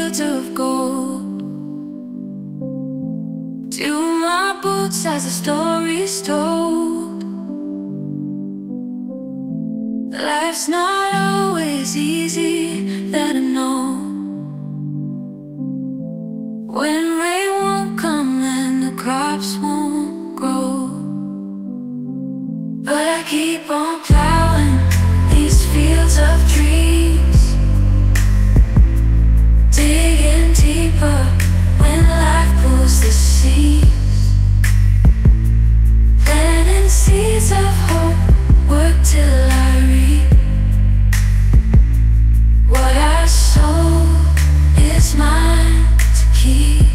fields of gold. To my boots as the story's told. Life's not always easy, that I know. When rain won't come and the crops won't grow, but I keep on plowing these fields of dreams, digging deeper when life pulls the seams, planting seeds of hope, work till I reap. What I sow is mine to keep.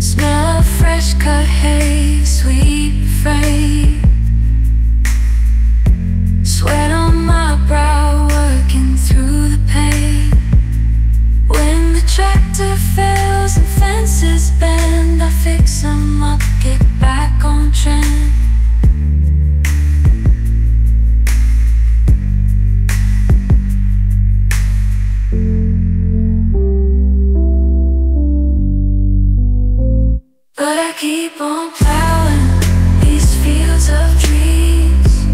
Smell of fresh cut hay, sweet freight, sweat on my brow, working through the pain. When the tractor fails and fences bend, I fix them up, get back on trend. But I keep on plowing these fields of dreams,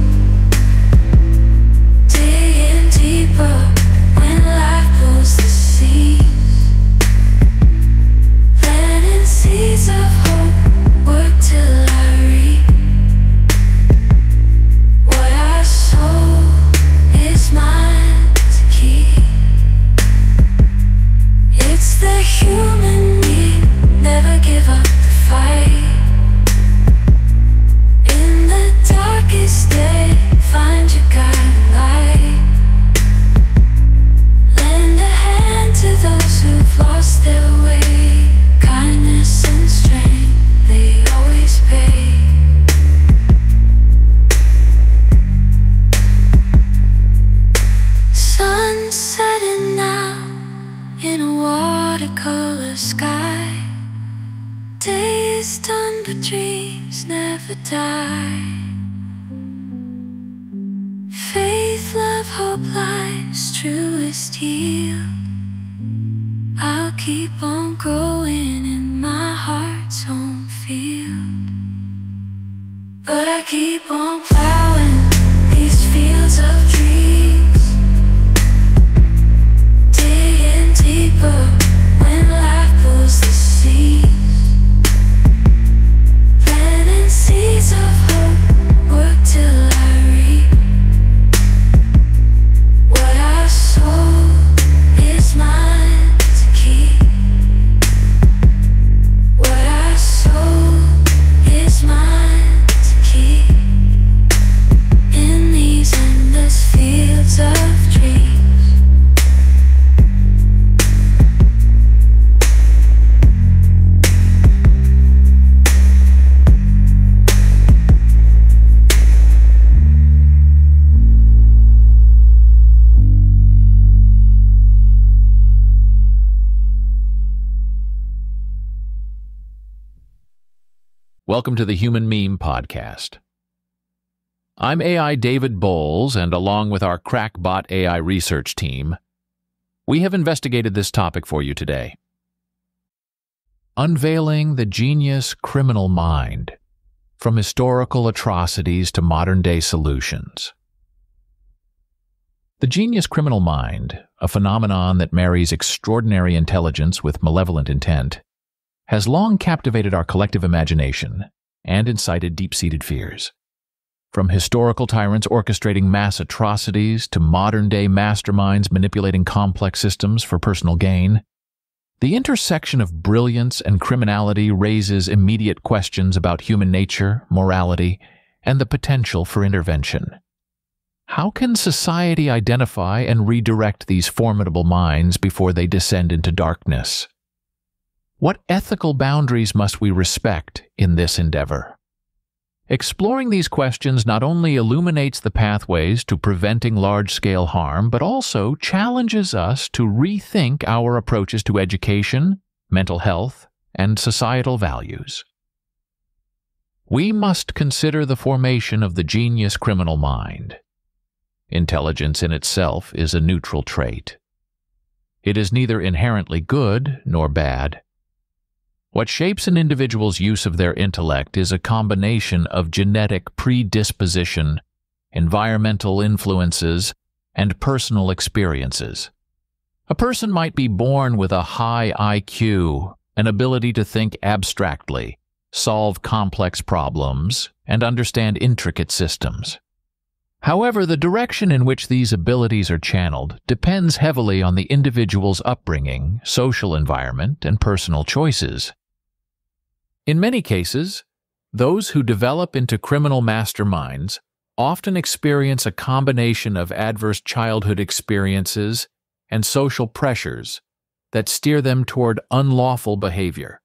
digging deeper when life pulls the seams, planting seeds of hope, work till I reap. What I sow is mine to keep. It's the human need, never give up the fight. In the darkest day, find your guiding light. Lend a hand to those who've lost their way. Kindness and strength, they always pay. Sun setting now in a watercolor sky. Day is done, but dreams never die. Faith, love, hope, life's truest yield. I'll keep on growing in my heart's home field. But I keep on plowing these fields of dreams, digging deeper when life pulls the seams, planting seeds of hope, work till I reap. What I sow is mine to keep. What I sow is mine to keep. In these endless fields of dreams. Welcome to the Human Meme Podcast. I'm AI David Bowles, and along with our crackbot AI research team, we have investigated this topic for you today. Unveiling the genius criminal mind, from historical atrocities to modern-day solutions. The genius criminal mind, a phenomenon that marries extraordinary intelligence with malevolent intent, has long captivated our collective imagination and incited deep-seated fears. From historical tyrants orchestrating mass atrocities to modern-day masterminds manipulating complex systems for personal gain, the intersection of brilliance and criminality raises immediate questions about human nature, morality, and the potential for intervention. How can society identify and redirect these formidable minds before they descend into darkness? What ethical boundaries must we respect in this endeavor? Exploring these questions not only illuminates the pathways to preventing large-scale harm, but also challenges us to rethink our approaches to education, mental health, and societal values. We must consider the formation of the genius criminal mind. Intelligence in itself is a neutral trait. It is neither inherently good nor bad. What shapes an individual's use of their intellect is a combination of genetic predisposition, environmental influences, and personal experiences. A person might be born with a high IQ, an ability to think abstractly, solve complex problems, and understand intricate systems. However, the direction in which these abilities are channeled depends heavily on the individual's upbringing, social environment, and personal choices. In many cases, those who develop into criminal masterminds often experience a combination of adverse childhood experiences and social pressures that steer them toward unlawful behavior.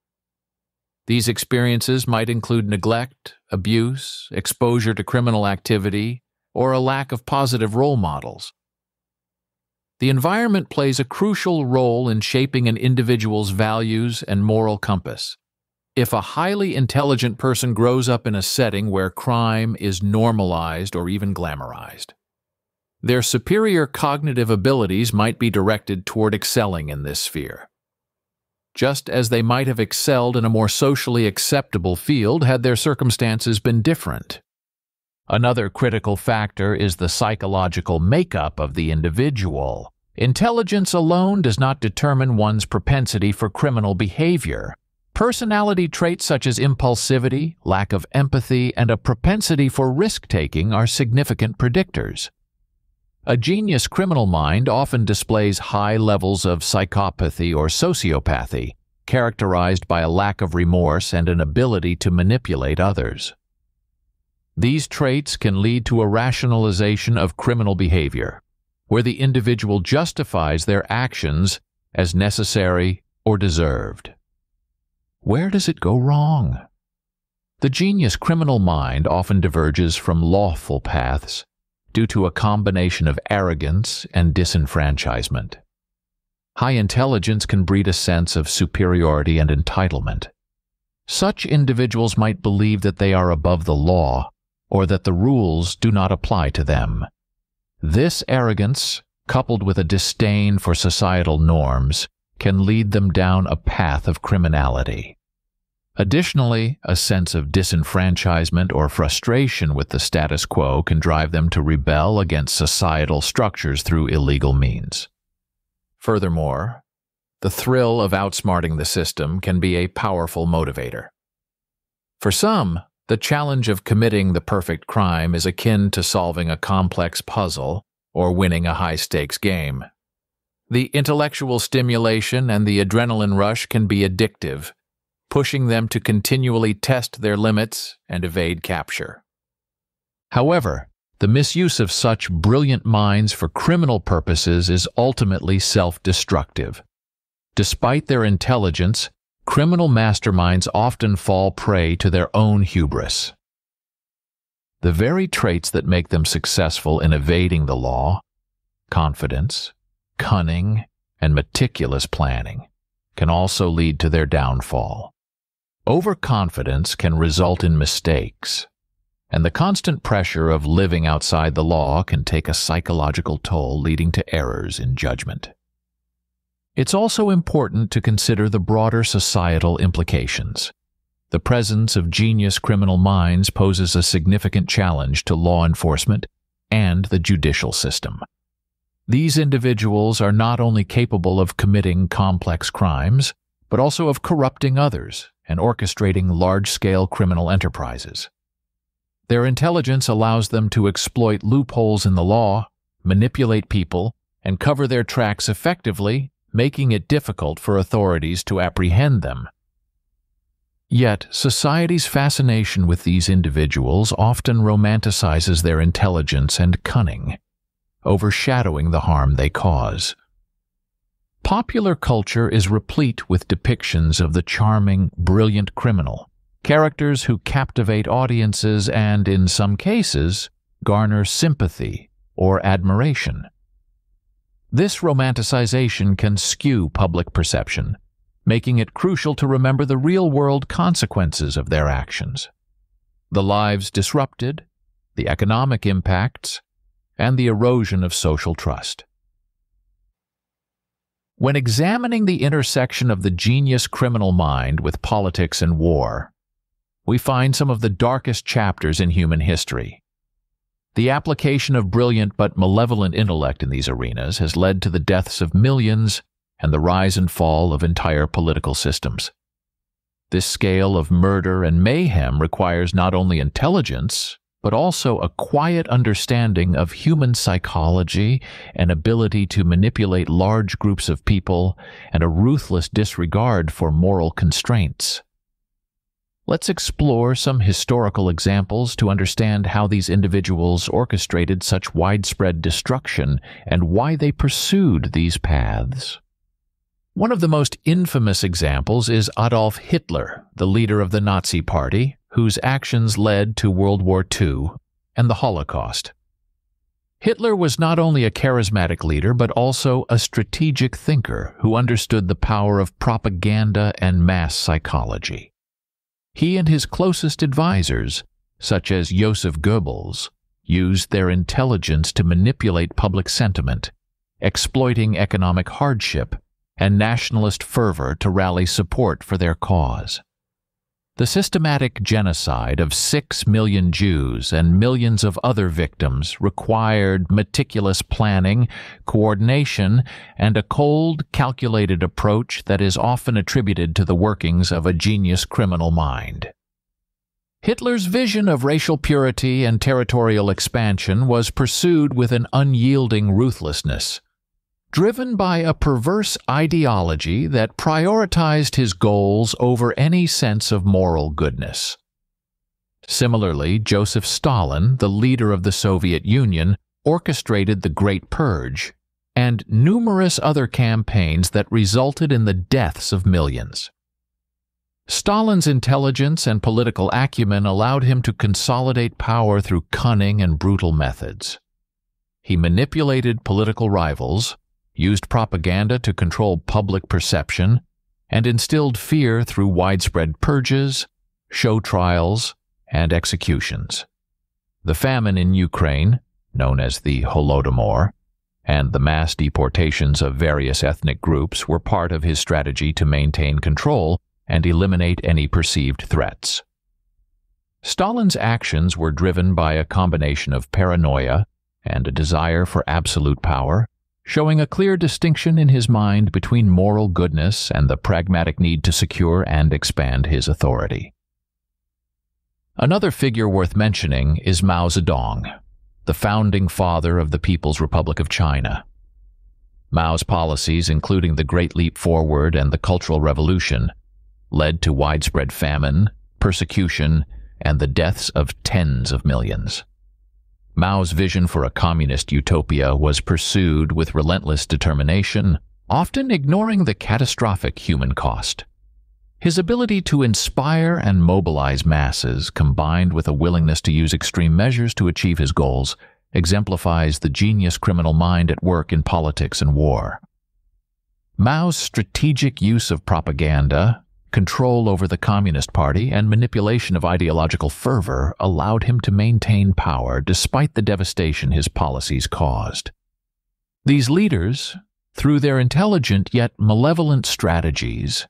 These experiences might include neglect, abuse, exposure to criminal activity, or a lack of positive role models. The environment plays a crucial role in shaping an individual's values and moral compass. If a highly intelligent person grows up in a setting where crime is normalized or even glamorized, their superior cognitive abilities might be directed toward excelling in this sphere, just as they might have excelled in a more socially acceptable field had their circumstances been different. Another critical factor is the psychological makeup of the individual. Intelligence alone does not determine one's propensity for criminal behavior. Personality traits such as impulsivity, lack of empathy, and a propensity for risk-taking are significant predictors. A genius criminal mind often displays high levels of psychopathy or sociopathy, characterized by a lack of remorse and an ability to manipulate others. These traits can lead to a rationalization of criminal behavior, where the individual justifies their actions as necessary or deserved. Where does it go wrong? The genius criminal mind often diverges from lawful paths due to a combination of arrogance and disenfranchisement. High intelligence can breed a sense of superiority and entitlement. Such individuals might believe that they are above the law, or that the rules do not apply to them. This arrogance, coupled with a disdain for societal norms, can lead them down a path of criminality. Additionally, a sense of disenfranchisement or frustration with the status quo can drive them to rebel against societal structures through illegal means. Furthermore, the thrill of outsmarting the system can be a powerful motivator. For some, the challenge of committing the perfect crime is akin to solving a complex puzzle or winning a high-stakes game. The intellectual stimulation and the adrenaline rush can be addictive, pushing them to continually test their limits and evade capture. However, the misuse of such brilliant minds for criminal purposes is ultimately self-destructive. Despite their intelligence, criminal masterminds often fall prey to their own hubris. The very traits that make them successful in evading the law, confidence, cunning, and meticulous planning, can also lead to their downfall. Overconfidence can result in mistakes, and the constant pressure of living outside the law can take a psychological toll, leading to errors in judgment. It's also important to consider the broader societal implications. The presence of genius criminal minds poses a significant challenge to law enforcement and the judicial system. These individuals are not only capable of committing complex crimes, but also of corrupting others and orchestrating large-scale criminal enterprises. Their intelligence allows them to exploit loopholes in the law, manipulate people, and cover their tracks effectively, making it difficult for authorities to apprehend them. Yet, society's fascination with these individuals often romanticizes their intelligence and cunning, overshadowing the harm they cause. Popular culture is replete with depictions of the charming, brilliant criminal, characters who captivate audiences and, in some cases, garner sympathy or admiration. This romanticization can skew public perception, making it crucial to remember the real-world consequences of their actions. The lives disrupted, the economic impacts, and the erosion of social trust. When examining the intersection of the genius criminal mind with politics and war, we find some of the darkest chapters in human history. The application of brilliant but malevolent intellect in these arenas has led to the deaths of millions and the rise and fall of entire political systems. This scale of murder and mayhem requires not only intelligence, but also a quiet understanding of human psychology, an ability to manipulate large groups of people, and a ruthless disregard for moral constraints. Let's explore some historical examples to understand how these individuals orchestrated such widespread destruction and why they pursued these paths. One of the most infamous examples is Adolf Hitler, the leader of the Nazi Party, whose actions led to World War II and the Holocaust. Hitler was not only a charismatic leader, but also a strategic thinker who understood the power of propaganda and mass psychology. He and his closest advisors, such as Joseph Goebbels, used their intelligence to manipulate public sentiment, exploiting economic hardship and nationalist fervor to rally support for their cause. The systematic genocide of 6 million Jews and millions of other victims required meticulous planning, coordination, and a cold, calculated approach that is often attributed to the workings of a genius criminal mind. Hitler's vision of racial purity and territorial expansion was pursued with an unyielding ruthlessness, driven by a perverse ideology that prioritized his goals over any sense of moral goodness. Similarly, Joseph Stalin, the leader of the Soviet Union, orchestrated the Great Purge and numerous other campaigns that resulted in the deaths of millions. Stalin's intelligence and political acumen allowed him to consolidate power through cunning and brutal methods. He manipulated political rivals, used propaganda to control public perception, and instilled fear through widespread purges, show trials, and executions. The famine in Ukraine, known as the Holodomor, and the mass deportations of various ethnic groups were part of his strategy to maintain control and eliminate any perceived threats. Stalin's actions were driven by a combination of paranoia and a desire for absolute power, showing a clear distinction in his mind between moral goodness and the pragmatic need to secure and expand his authority. Another figure worth mentioning is Mao Zedong, the founding father of the People's Republic of China. Mao's policies, including the Great Leap Forward and the Cultural Revolution, led to widespread famine, persecution, and the deaths of tens of millions. Mao's vision for a communist utopia was pursued with relentless determination, often ignoring the catastrophic human cost. His ability to inspire and mobilize masses, combined with a willingness to use extreme measures to achieve his goals, exemplifies the genius criminal mind at work in politics and war. Mao's strategic use of propaganda, control over the Communist Party, and manipulation of ideological fervor allowed him to maintain power despite the devastation his policies caused. These leaders, through their intelligent yet malevolent strategies,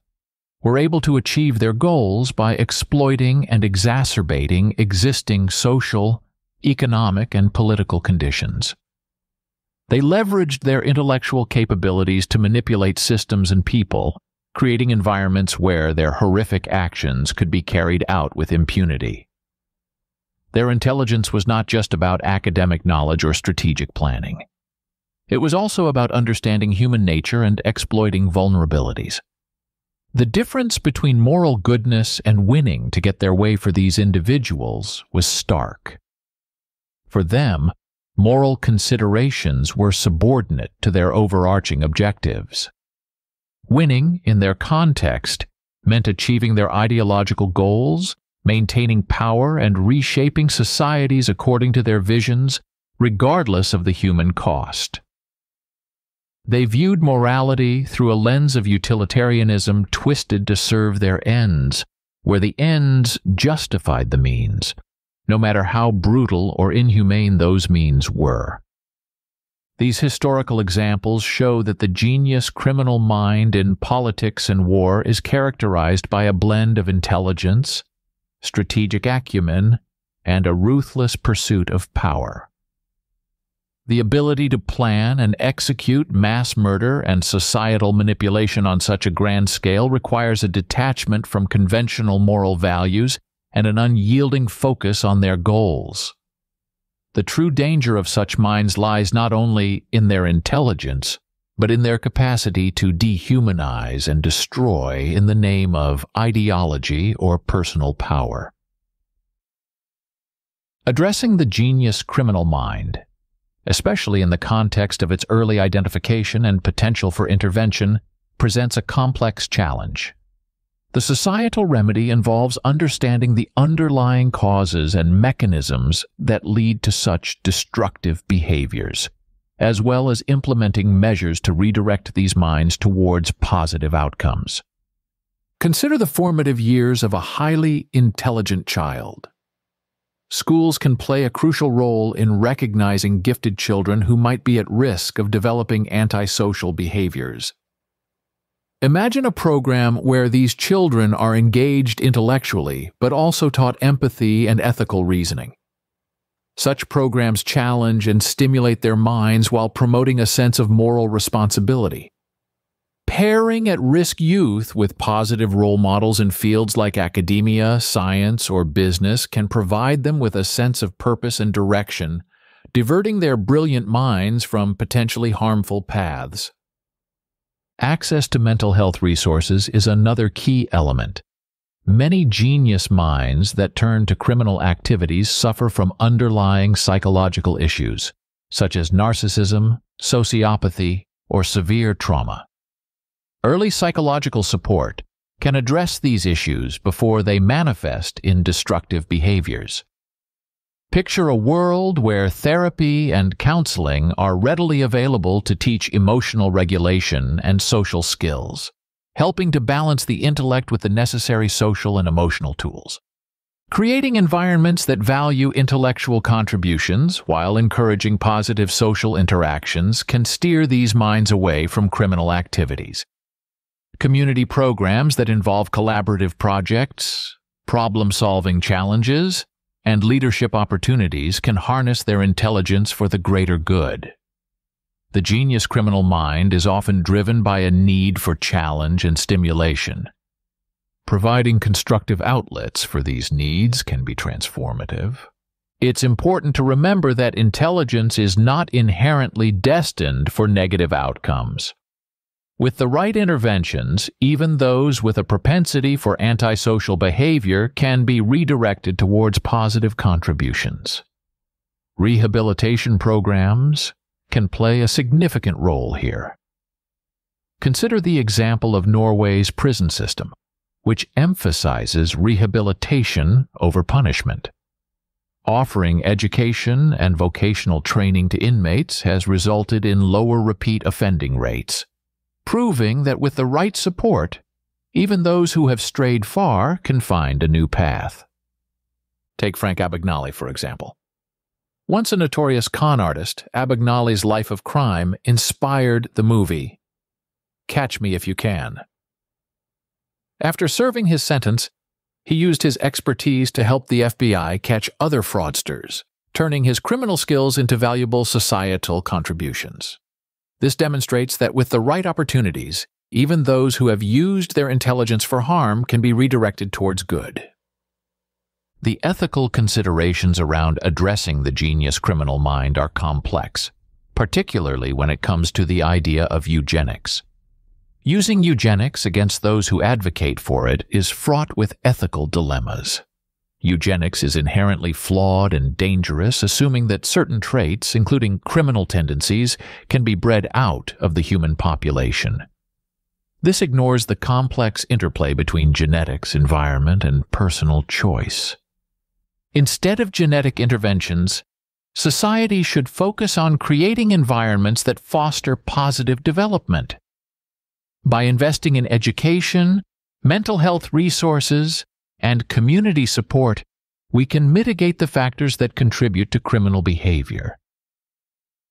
were able to achieve their goals by exploiting and exacerbating existing social, economic, and political conditions. They leveraged their intellectual capabilities to manipulate systems and people, creating environments where their horrific actions could be carried out with impunity. Their intelligence was not just about academic knowledge or strategic planning. It was also about understanding human nature and exploiting vulnerabilities. The difference between moral goodness and winning to get their way for these individuals was stark. For them, moral considerations were subordinate to their overarching objectives. Winning, in their context, meant achieving their ideological goals, maintaining power, and reshaping societies according to their visions, regardless of the human cost. They viewed morality through a lens of utilitarianism twisted to serve their ends, where the ends justified the means, no matter how brutal or inhumane those means were. These historical examples show that the genius criminal mind in politics and war is characterized by a blend of intelligence, strategic acumen, and a ruthless pursuit of power. The ability to plan and execute mass murder and societal manipulation on such a grand scale requires a detachment from conventional moral values and an unyielding focus on their goals. The true danger of such minds lies not only in their intelligence, but in their capacity to dehumanize and destroy in the name of ideology or personal power. Addressing the genius criminal mind, especially in the context of its early identification and potential for intervention, presents a complex challenge. The societal remedy involves understanding the underlying causes and mechanisms that lead to such destructive behaviors, as well as implementing measures to redirect these minds towards positive outcomes. Consider the formative years of a highly intelligent child. Schools can play a crucial role in recognizing gifted children who might be at risk of developing antisocial behaviors. Imagine a program where these children are engaged intellectually, but also taught empathy and ethical reasoning. Such programs challenge and stimulate their minds while promoting a sense of moral responsibility. Pairing at-risk youth with positive role models in fields like academia, science, or business can provide them with a sense of purpose and direction, diverting their brilliant minds from potentially harmful paths. Access to mental health resources is another key element. Many genius minds that turn to criminal activities suffer from underlying psychological issues, such as narcissism, sociopathy, or severe trauma. Early psychological support can address these issues before they manifest in destructive behaviors. Picture a world where therapy and counseling are readily available to teach emotional regulation and social skills, helping to balance the intellect with the necessary social and emotional tools. Creating environments that value intellectual contributions while encouraging positive social interactions can steer these minds away from criminal activities. Community programs that involve collaborative projects, problem-solving challenges, and leadership opportunities can harness their intelligence for the greater good. The genius criminal mind is often driven by a need for challenge and stimulation. Providing constructive outlets for these needs can be transformative. It's important to remember that intelligence is not inherently destined for negative outcomes. With the right interventions, even those with a propensity for antisocial behavior can be redirected towards positive contributions. Rehabilitation programs can play a significant role here. Consider the example of Norway's prison system, which emphasizes rehabilitation over punishment. Offering education and vocational training to inmates has resulted in lower repeat offending rates, proving that with the right support, even those who have strayed far can find a new path. Take Frank Abagnale, for example. Once a notorious con artist, Abagnale's life of crime inspired the movie Catch Me If You Can. After serving his sentence, he used his expertise to help the FBI catch other fraudsters, turning his criminal skills into valuable societal contributions. This demonstrates that with the right opportunities, even those who have used their intelligence for harm can be redirected towards good. The ethical considerations around addressing the genius criminal mind are complex, particularly when it comes to the idea of eugenics. Using eugenics against those who advocate for it is fraught with ethical dilemmas. Eugenics is inherently flawed and dangerous, assuming that certain traits, including criminal tendencies, can be bred out of the human population. This ignores the complex interplay between genetics, environment, and personal choice. Instead of genetic interventions, society should focus on creating environments that foster positive development. By investing in education, mental health resources, and community support, we can mitigate the factors that contribute to criminal behavior.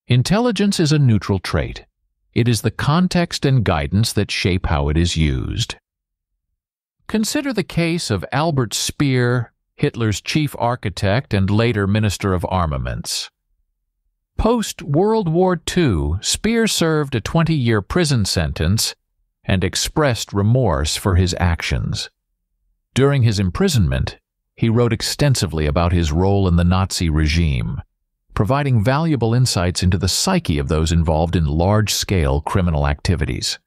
Intelligence is a neutral trait. It is the context and guidance that shape how it is used. Consider the case of Albert Speer, Hitler's chief architect and later Minister of Armaments. Post-World War II, Speer served a 20-year prison sentence and expressed remorse for his actions. During his imprisonment, he wrote extensively about his role in the Nazi regime, providing valuable insights into the psyche of those involved in large-scale criminal activities.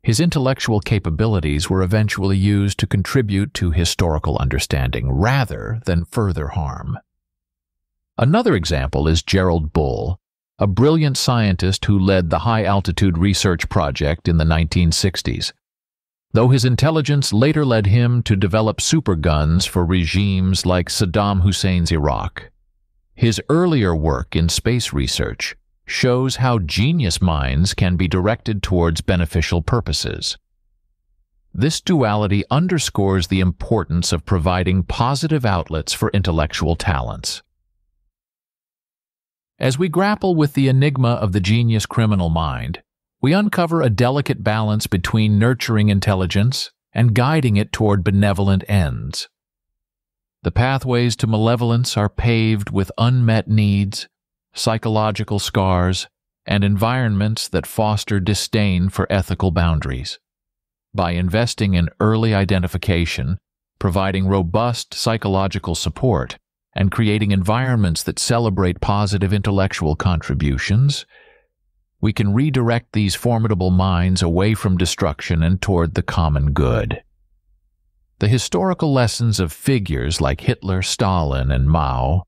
His intellectual capabilities were eventually used to contribute to historical understanding rather than further harm. Another example is Gerald Bull, a brilliant scientist who led the high-altitude research project in the 1960s. Though his intelligence later led him to develop superguns for regimes like Saddam Hussein's Iraq, his earlier work in space research shows how genius minds can be directed towards beneficial purposes. This duality underscores the importance of providing positive outlets for intellectual talents. As we grapple with the enigma of the genius criminal mind, we uncover a delicate balance between nurturing intelligence and guiding it toward benevolent ends. The pathways to malevolence are paved with unmet needs, psychological scars, and environments that foster disdain for ethical boundaries. By investing in early identification, providing robust psychological support, and creating environments that celebrate positive intellectual contributions, we can redirect these formidable minds away from destruction and toward the common good. The historical lessons of figures like Hitler, Stalin, and Mao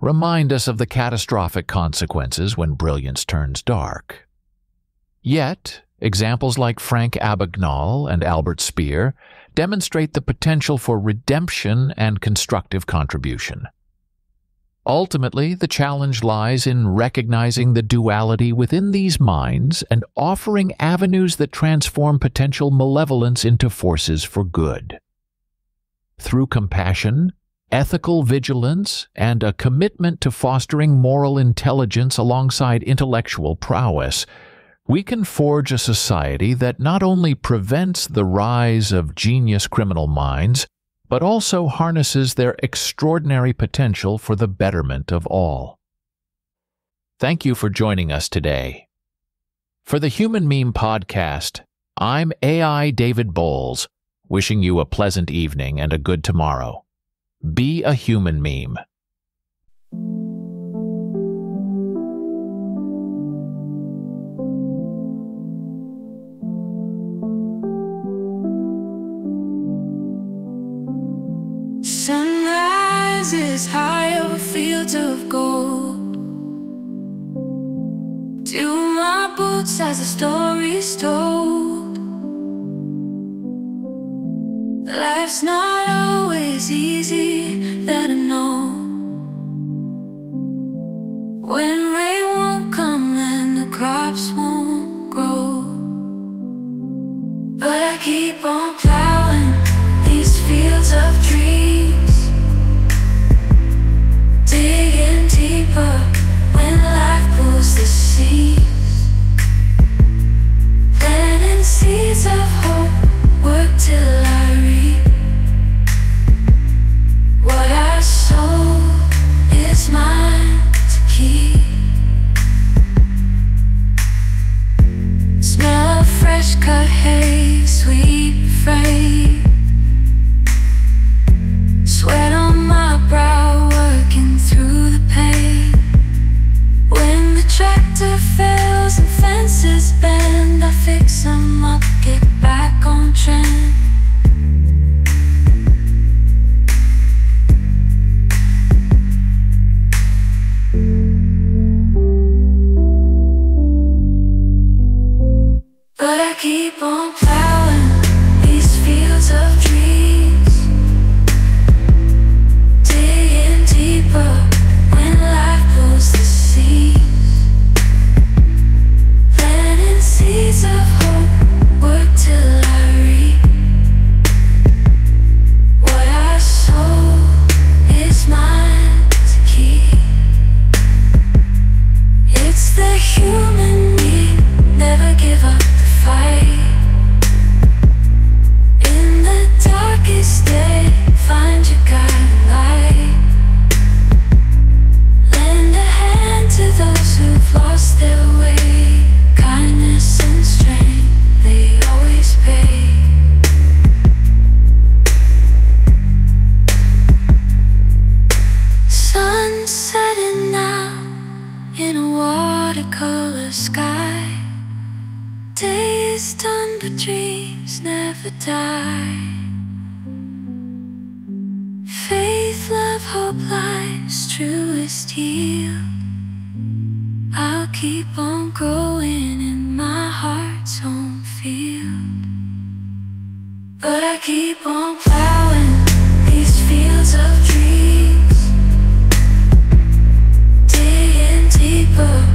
remind us of the catastrophic consequences when brilliance turns dark. Yet, examples like Frank Abagnale and Albert Speer demonstrate the potential for redemption and constructive contribution. Ultimately, the challenge lies in recognizing the duality within these minds and offering avenues that transform potential malevolence into forces for good. Through compassion, ethical vigilance, and a commitment to fostering moral intelligence alongside intellectual prowess, we can forge a society that not only prevents the rise of genius criminal minds, but also harnesses their extraordinary potential for the betterment of all. Thank you for joining us today. For the Human Meme Podcast, I'm AI David Bowles, wishing you a pleasant evening and a good tomorrow. Be a human meme. Sun rises high over fields of gold. To my boots as the story's told. Life's not always easy, that I know. When rain won't come and the crops won't grow, but I keep on plowing these fields of dreams, digging deeper when life pulls the seeds, planting seeds of hope, work till I reap. What I sow is mine to keep. Smell of fresh cut hay, sweet freight. Sweat on my brow, working through the pain. When the tractor fails and fences bend, I fix them up, get back on trend. But I keep on plowing these fields of dreams, digging deeper when life pulls the seeds, planting seeds of hope, work till I reap. What I sow is mine to keep. It's is done, but dreams never die. Faith, love, hope, life's truest yield. I'll keep on growing in my heart's home field. But I keep on plowing these fields of dreams, digging deeper.